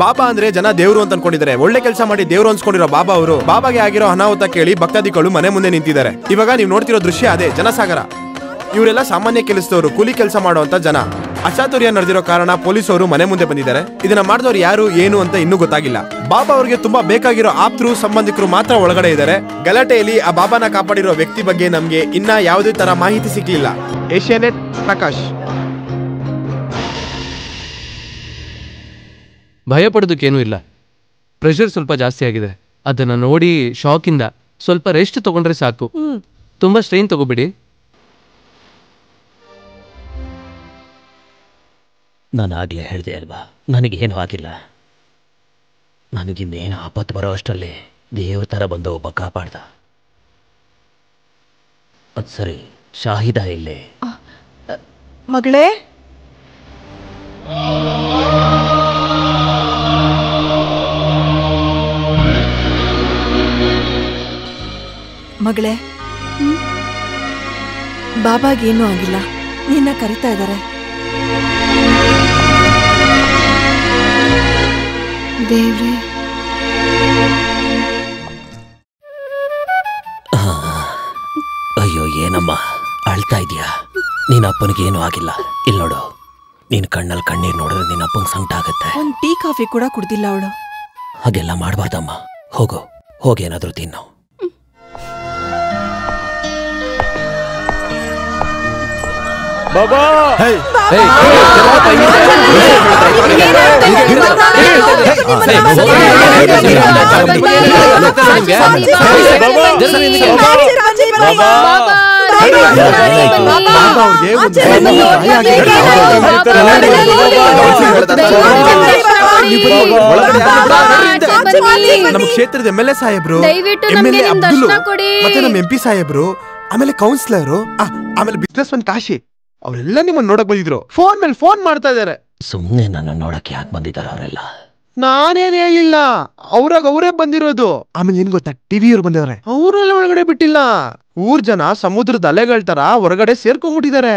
ಬಾಬಾ ಅಂದ್ರೆ ಜನ ದೇವ್ರು ಅಂತ ಅನ್ಕೊಂಡಿದ್ದಾರೆ. ಒಳ್ಳೆ ಕೆಲಸ ಮಾಡಿ ದೇವ್ರು ಅನ್ಸ್ಕೊಂಡಿರೋ ಬಾಬಾ ಅವರು ಬಾಬಾಗೆ ಆಗಿರೋ ಅನಾಹುತ ಕೇಳಿ ಭಕ್ತಾದಿಗಳು ಮನೆ ಮುಂದೆ ನಿಂತಿದ್ದಾರೆ. ಇವಾಗ ನೀವು ನೋಡ್ತಿರೋ ದೃಶ್ಯ ಅದೇ ಜನಸಾಗರ. ಇವರೆಲ್ಲ ಸಾಮಾನ್ಯ ಕೆಲಸದವರು, ಕೂಲಿ ಕೆಲಸ ಮಾಡುವಂತ ಜನ. ಅಚಾತುರ್ಯ ನಡೆದಿರೋ ಕಾರಣ ಪೊಲೀಸರು ಮನೆ ಮುಂದೆ ಬಂದಿದ್ದಾರೆ. ಇದನ್ನ ಮಾಡಿದವರು ಯಾರು ಏನು ಅಂತ ಇನ್ನೂ ಗೊತ್ತಾಗಿಲ್ಲ. ಬಾಬಾ ಅವ್ರಿಗೆ ತುಂಬಾ ಬೇಕಾಗಿರೋ ಆಪ್ತರು ಸಂಬಂಧಿಕರು ಮಾತ್ರ ಒಳಗಡೆ ಇದ್ದಾರೆ. ಗಲಾಟೆಯಲ್ಲಿ ಆ ಬಾಬಾನ ಕಾಪಾಡಿರೋ ವ್ಯಕ್ತಿ ಬಗ್ಗೆ ನಮ್ಗೆ ಇನ್ನ ಯಾವುದೇ ತರ ಮಾಹಿತಿ ಸಿಗ್ಲಿಲ್ಲ. ಏಷ್ಯಾನೆಟ್ ಪ್ರಕಾಶ್. ಭಯ ಪಡೋದಕ್ಕೇನೂ ಇಲ್ಲ. ಪ್ರೆಷರ್ ಸ್ವಲ್ಪ ಜಾಸ್ತಿ ಆಗಿದೆ. ಅದನ್ನ ನೋಡಿ ಶಾಕಿಂದ ಸ್ವಲ್ಪ ರೆಸ್ಟ್ ತಗೊಂಡ್ರೆ ಸಾಕು. ತುಂಬಾ ಸ್ಟ್ರೈನ್ ತಗೋಬಿಡಿ. ನಾನು ಆಗಲೇ ಹೇಳಿದೆ ಅಲ್ವಾ, ನನಗೇನು ಆಗಿಲ್ಲ. ನನಗಿನ್ನೇನು ಆಪತ್ತು ಬರೋ ಅಷ್ಟರಲ್ಲಿ ದೇವ್ರ ಥರ ಬಂದ ಒಬ್ಬ ಕಾಪಾಡ್ದ. ಅದು ಸರಿ, ಶಾಹಿದ ಇಲ್ಲೇ? ಮಗಳೇ, ಮಗಳೇ, ಬಾಬಾಗೇನೂ ಆಗಿಲ್ಲ. ನಿನ್ನ ಕರಿತಾ ಇದ್ದಾರೆ. ದೇವ್ರೇ, ಅಯ್ಯೋ ಏನಮ್ಮ ಅಳ್ತಾ ಇದೀಯಾ? ನಿನ್ನ ಅಪ್ಪನಿಗೇನು ಆಗಿಲ್ಲ. ಇಲ್ಲಿ ನೋಡು, ನೀನು ಕಣ್ಣಲ್ಲಿ ಕಣ್ಣೀರು ನೋಡಿದ್ರೆ ನಿನ್ನ ಅಪ್ಪಂಗೆ ಸಂಕಟ ಆಗುತ್ತೆ. ಒಂದು ಟೀ ಕಾಫಿ ಕೂಡ ಕುಡ್ದಿಲ್ಲ ಅವಳು. ಹಾಗೆಲ್ಲ ಮಾಡಬಾರ್ದಮ್ಮ. ಹೋಗೇನಾದ್ರೂ ತಿನ್ನು. ಬಾಬಾ ನಮ್ಮ ಕ್ಷೇತ್ರದ MLA ಸಾಹೇಬ್ರು, MLA ಅಬ್ದುಲ್, ಮತ್ತೆ ನಮ್ಮ MP ಸಾಹೇಬ್ರು, ಆಮೇಲೆ ಕೌನ್ಸಿಲರು, ಆಮೇಲೆ ಬಿಸ್ನೆಸ್ ಮನ್ ಕಾಶಿ, ಅವರೆಲ್ಲ ನಿಮ್ಮನ್ನ ನೋಡಕ್ ಬಂದಿದ್ರು. ಫೋನ್ ಮೇಲೆ ಫೋನ್ ಮಾಡ್ತಾ ಇದಾರೆ. ಸುಮ್ನೆ ನನ್ನ ನೋಡಕ್ಕೆ ಯಾಕೆ ಬಂದಿದ್ದಾರೆ ಅವರೆಲ್ಲ? ನಾನೇನ್ ಹೇಳಿಲ್ಲ, ಅವರೇ ಬಂದಿರೋದು. ಆಮೇಲೆ ಏನ್ ಗೊತ್ತಾ, ಟಿವಿಯವ್ರು ಬಂದಿದ್ದಾರೆ. ಅವರೆಲ್ಲ ಒಳಗಡೆ ಬಿಟ್ಟಿಲ್ಲ. ಊರ್ ಜನ ಸಮುದ್ರದ ಅಲೆಗಳ ತರ ಹೊರಗಡೆ ಸೇರ್ಕೊಂಡ್ಬಿಟ್ಟಿದ್ದಾರೆ.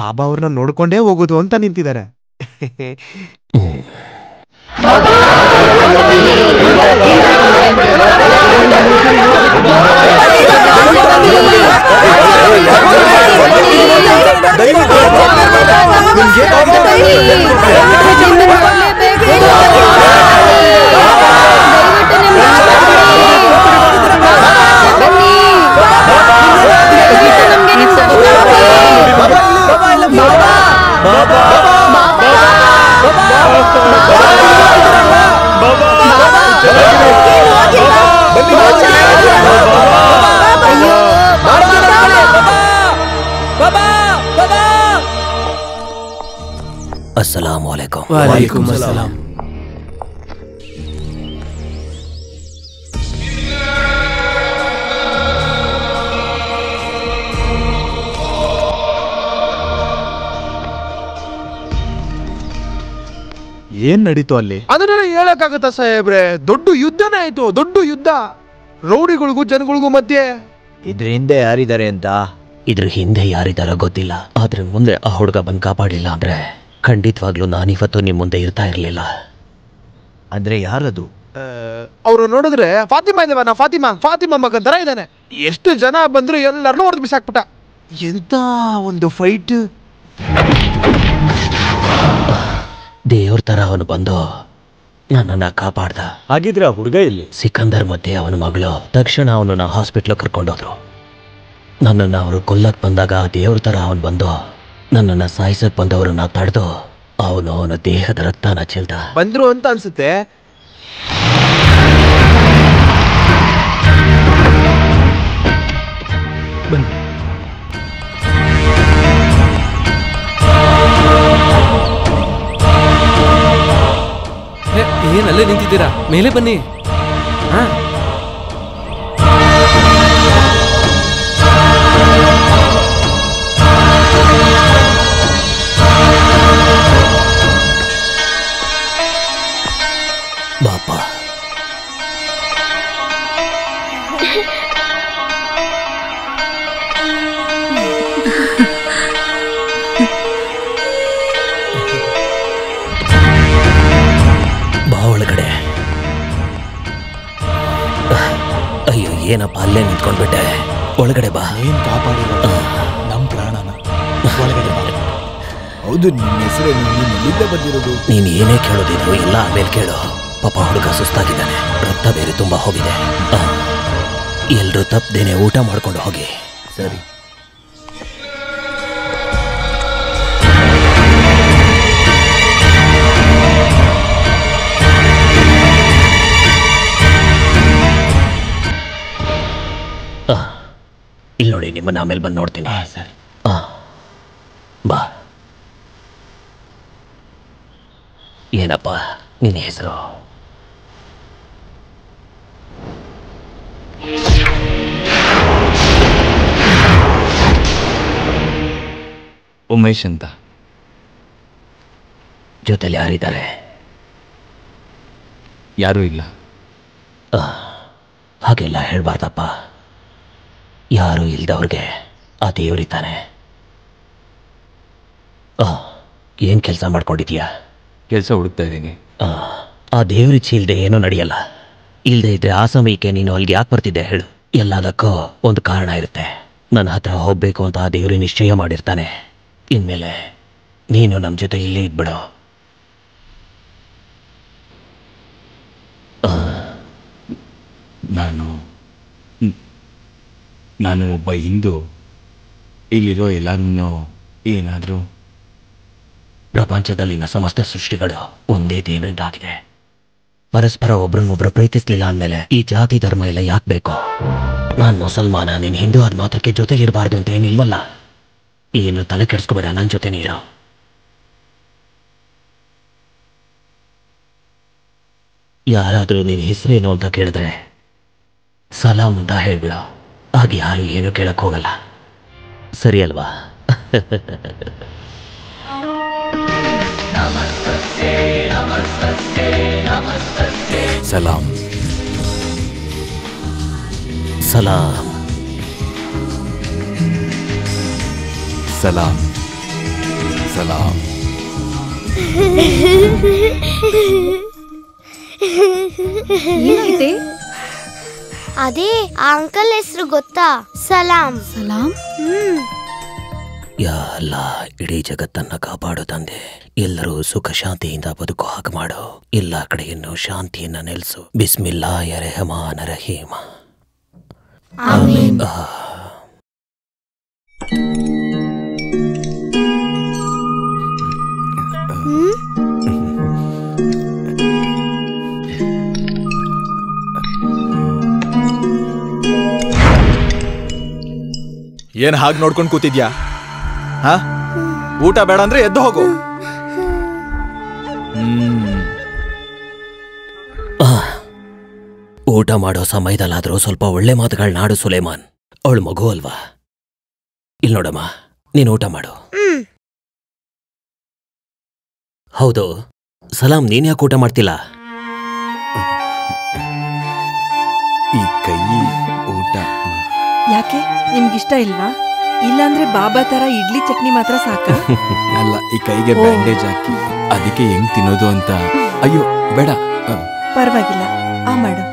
ಬಾಬಾ ಅವ್ರನ್ನ ನೋಡ್ಕೊಂಡೇ ಹೋಗೋದು ಅಂತ ನಿಂತಿದ್ದಾರೆ. अस्सलामु अलैकुम। वालेकुम अस्सलाम। ಏನ್ ನಡೀತು ಅಲ್ಲಿ? ಅದನ್ನೆಲ್ಲ ಹೇಳಕ್ಕಾಗತ್ತ ಸಾಹೇಬ್ರೆ? ದೊಡ್ಡ ಯುದ್ಧನೇ ಆಯ್ತು, ದೊಡ್ಡ ಯುದ್ಧ. ರೌಡಿಗಳಿಗೂ ಜನಗಳಿಗೂ ಮಧ್ಯೆ. ಇದ್ರ ಹಿಂದೆ ಯಾರಿದ್ದಾರೆ ಅಂತ? ಇದ್ರ ಹಿಂದೆ ಯಾರಿದಾರ ಗೊತ್ತಿಲ್ಲ, ಆದ್ರೆ ಮುಂದೆ ಆ ಹುಡುಗ ಬಂದು ಕಾಪಾಡಿಲ್ಲ ಅಂದ್ರೆ ಖಂಡಿತವಾಗ್ಲೂ ನಾನಿವತ್ತು ನಿಮ್ ಮುಂದೆ ಇರ್ತಾ ಇರ್ಲಿಲ್ಲ. ಅಂದ್ರೆ ಯಾರದು? ಅವ್ರು ನೋಡಿದ್ರೆ ಫಾತಿಮಾ ಇದೇವನ, ಫಾತಿಮಾ ಮಗನ್ ತರ ಇದ್ದಾನೆ. ಎಷ್ಟು ಜನ ಬಂದ್ರು ಎಲ್ಲರನ್ನೂ ಹೊಡೆದು ಬಿಸಾಕ್ಬಿಟ್ಟ. ಎಂತ ಒಂದು ಫೈಟ್! ದೇವ್ರ ತರ ಅವನು ಬಂದು ನನ್ನನ್ನ ಕಾಪಾಡ್ದ. ಹಾಗಿದ್ರೆ ಆ ಹುಡುಗ ಇಲ್ಲಿ? ಸಿಕಂದರ್ ಮತ್ತೆ ಅವನ ಮಗಳು. ತಕ್ಷಣ ಅವನನ್ನ ಹಾಸ್ಪಿಟ್ಲ್ ಕರ್ಕೊಂಡೋದ್ರು. ನನ್ನನ್ನು ಅವರು ಕೊಲ್ಲಕ್ ಬಂದಾಗ ದೇವ್ರ ತರ ಅವನು ಬಂದು ನನ್ನನ್ನ ಸಾಯಿಸಕ್ ಬಂದವರನ್ನ ತಡೆದು ಅವನ ದೇಹದ ರಕ್ತನ ಚೆಲ್ದ. ಬಂದ್ರು ಅಂತ ಅನ್ಸುತ್ತೆ. ಏನಲ್ಲೇ ನಿಂತಿದ್ದೀರಾ? ಮೇಲೆ ಬನ್ನಿ. ಬಾಪ, ಬಾ ಒಳಗೆ. ಏನಪ್ಪ ಅಲ್ಲೇ ನಿಂತ್ಕೊಂಡ್ಬಿಟ್ಟೆ? ಒಳಗಡೆ ಬಾ. ಏನ್ ಕಾಪಾಡಿರೋ ನಮ್ಮ ಪ್ರಾಣನ. ಒಳಗಡೆ ಬಾ. ಹೌದು, ನಿನ್ನ ಹೆಸರು ನೀನು ಎಲ್ಲಿಂದ ಬಂದಿರೋದು? ನೀನು ಏನೇ ಕೇಳೋದಿದ್ರು ಎಲ್ಲ ಆಮೇಲೆ ಕೇಳು. ಪಾಪ ಹುಡುಗ ಸುಸ್ತಾಗಿದ್ದಾನೆ, ರಕ್ತ ಬೇರೆ ತುಂಬಾ ಹೋಗಿದೆ. ಎಲ್ರೂ ತಪ್ಪದೇನೆ ಊಟ ಮಾಡ್ಕೊಂಡು ಹೋಗಿ. ಸರಿ. ಇಲ್ಲಿ ನೋಡಿ, ನಿಮ್ಮನ್ನ ಆಮೇಲೆ ಬಂದು ನೋಡ್ತೀನಿ. ಸರಿ. ಬಾ. ಏನಪ್ಪ ನಿನ್ನ ಹೆಸರು? ಉಮೇಶ್ ಅಂತ. ಜೊತೆಲಿ ಯಾರಿದ್ದಾರೆ? ಯಾರೂ ಇಲ್ಲ. ಹಾಗೆಲ್ಲ ಹೇಳ್ಬಾರ್ದಪ್ಪ. ಯಾರು ಇಲ್ದವ್ರಿಗೆ ಆ ದೇವರಿದ್ದಾನೆ. ಏನ್ ಕೆಲಸ ಮಾಡ್ಕೊಂಡಿದ್ಯಾ? ಕೆಲಸ ಹುಡುಕ್ತಾ ಇದ್ದೀನಿ. ಆ ದೇವ್ರಿಚ್ಛೆ ಇಲ್ದೆ ಏನೂ ನಡೆಯಲ್ಲ. ಇಲ್ದೇ ಇದ್ರೆ ಆ ಸಮಯಕ್ಕೆ ನೀನು ಅಲ್ಲಿಗೆ ಯಾಕೆ ಬರ್ತಿದ್ದೆ ಹೇಳು? ಎಲ್ಲದಕ್ಕೂ ಒಂದು ಕಾರಣ ಇರುತ್ತೆ. ನನ್ನ ಹತ್ರ ಹೋಗ್ಬೇಕು ಅಂತ ಆ ದೇವ್ರಿ ನಿಶ್ಚಯ ಮಾಡಿರ್ತಾನೆ. ಇನ್ಮೇಲೆ ನೀನು ನಮ್ಮ ಜೊತೆ ಇಲ್ಲೇ ಇದ್ಬಿಡು. ನಾನು ಒಬ್ಬ ಹಿಂದೂ. ಇಲ್ಲಿರೋ ಎಲ್ಲರೂ ಏನಾದರೂ ಪ್ರಪಂಚದಲ್ಲಿನ ಸಮಸ್ತ ಸೃಷ್ಟಿಗಳು ಒಂದೇ ದೇವರಿಂದಾಗಿದೆ. ಪರಸ್ಪರ ಒಬ್ರನ್ನೊಬ್ರು ಪ್ರೀತಿಸ್ಲಿಲ್ಲ ಅಂದಮೇಲೆ ಈ ಜಾತಿ ಧರ್ಮ ಎಲ್ಲ ಯಾಕೆ ಬೇಕು? ನಾನು ಮುಸಲ್ಮಾನ, ನೀನು ಹಿಂದೂ ಆದ ಮಾತ್ರಕ್ಕೆ ಜೊತೆಗಿರಬಾರ್ದು ಅಂತ ಏನಿಲ್ವಲ್ಲ. ಏನು ತಲೆ ಕೆಡಿಸ್ಕೋಬೇಡ, ನನ್ನ ಜೊತೆ ನೀರು. ಯಾರಾದರೂ ನಿನ್ನ ಹೆಸರೇನು ಅಂತ ಕೇಳಿದ್ರೆ ಸಲಾಮ್ ಅಂತ ಹೇಳ್ಬಿಡ. ಹಾಗೆ ಯಾರು ಏನು ಕೇಳಕ್ ಹೋಗಲ್ಲ, ಸರಿ ಅಲ್ವಾ? ಸಲಾಮ್. ಸಲಾಮ್. ಸಲಾಮ್. ಸಲಾಮ್. ಏನಾಯ್ತೆ? ಅದೇ ಆ ಅಂಕಲ್ ಹೆಸರು ಗೊತ್ತಾ? ಸಲಾಮ್. ಸಲಾಮ್. ಯಾ ಅಲ್ಲಾ, ಇಡೀ ಜಗತ್ತನ್ನ ಕಾಪಾಡು ತಂದೆ. ಎಲ್ಲರೂ ಸುಖ ಶಾಂತಿಯಿಂದ ಬದುಕೋ ಹಾಗೆ ಮಾಡು. ಎಲ್ಲ ಕಡೆಯನ್ನು ಶಾಂತಿಯನ್ನ ನೆಲೆಸು. ಬಿಸ್ಮಿಲ್ಲಾಹಿರ್ ರಹಮಾನಿರ್ ರಹೀಮ್. ಆಮೀನ್. ಏನ್ ಹಾಗೆ ನೋಡ್ಕೊಂಡು ಕೂತಿದ್ಯಾ? ಹಾ, ಊಟ ಬೇಡ ಅಂದ್ರೆ ಎದ್ದು ಹೋಗು. ಊಟ ಮಾಡೋ ಸಮಯದಲ್ಲಾದ್ರೂ ಸ್ವಲ್ಪ ಒಳ್ಳೆ ಮಾತುಗಳನ್ನಾಡು ಸುಲೇಮಾನ್. ಅವಳು ಮಗು ಅಲ್ವಾ? ಇಲ್ಲಿ ನೋಡಮ್ಮ, ನೀನು ಊಟ ಮಾಡು. ಹೌದು, ಸಲಾಮ್, ನೀನ್ ಯಾಕೆ ಊಟ ಮಾಡ್ತಿಲ್ಲ? ಈ ಕೈ ಊಟ ಯಾಕೆ ನಿಮ್ಗಿಷ್ಟ ಇಲ್ವಾ? ಇಲ್ಲಾಂದ್ರೆ ಬಾಬಾ ತರ ಇಡ್ಲಿ ಚಟ್ನಿ ಮಾತ್ರ ಸಾಕ? ಅಲ್ಲ, ಈ ಕೈಗೆ ಬ್ಯಾಂಡೇಜ್ ಹಾಕಿ ಅದಕ್ಕೆ ಹೆಂಗ್ ತಿನ್ನೋದು ಅಂತ. ಅಯ್ಯೋ ಬೇಡ. ಪರವಾಗಿಲ್ಲ, ಆ ಮಾಡು.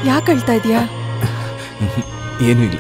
ಯಾಕೆ ಅಳ್ತಾ ಇದೀಯಾ? ಏನೂ ಇಲ್ಲ.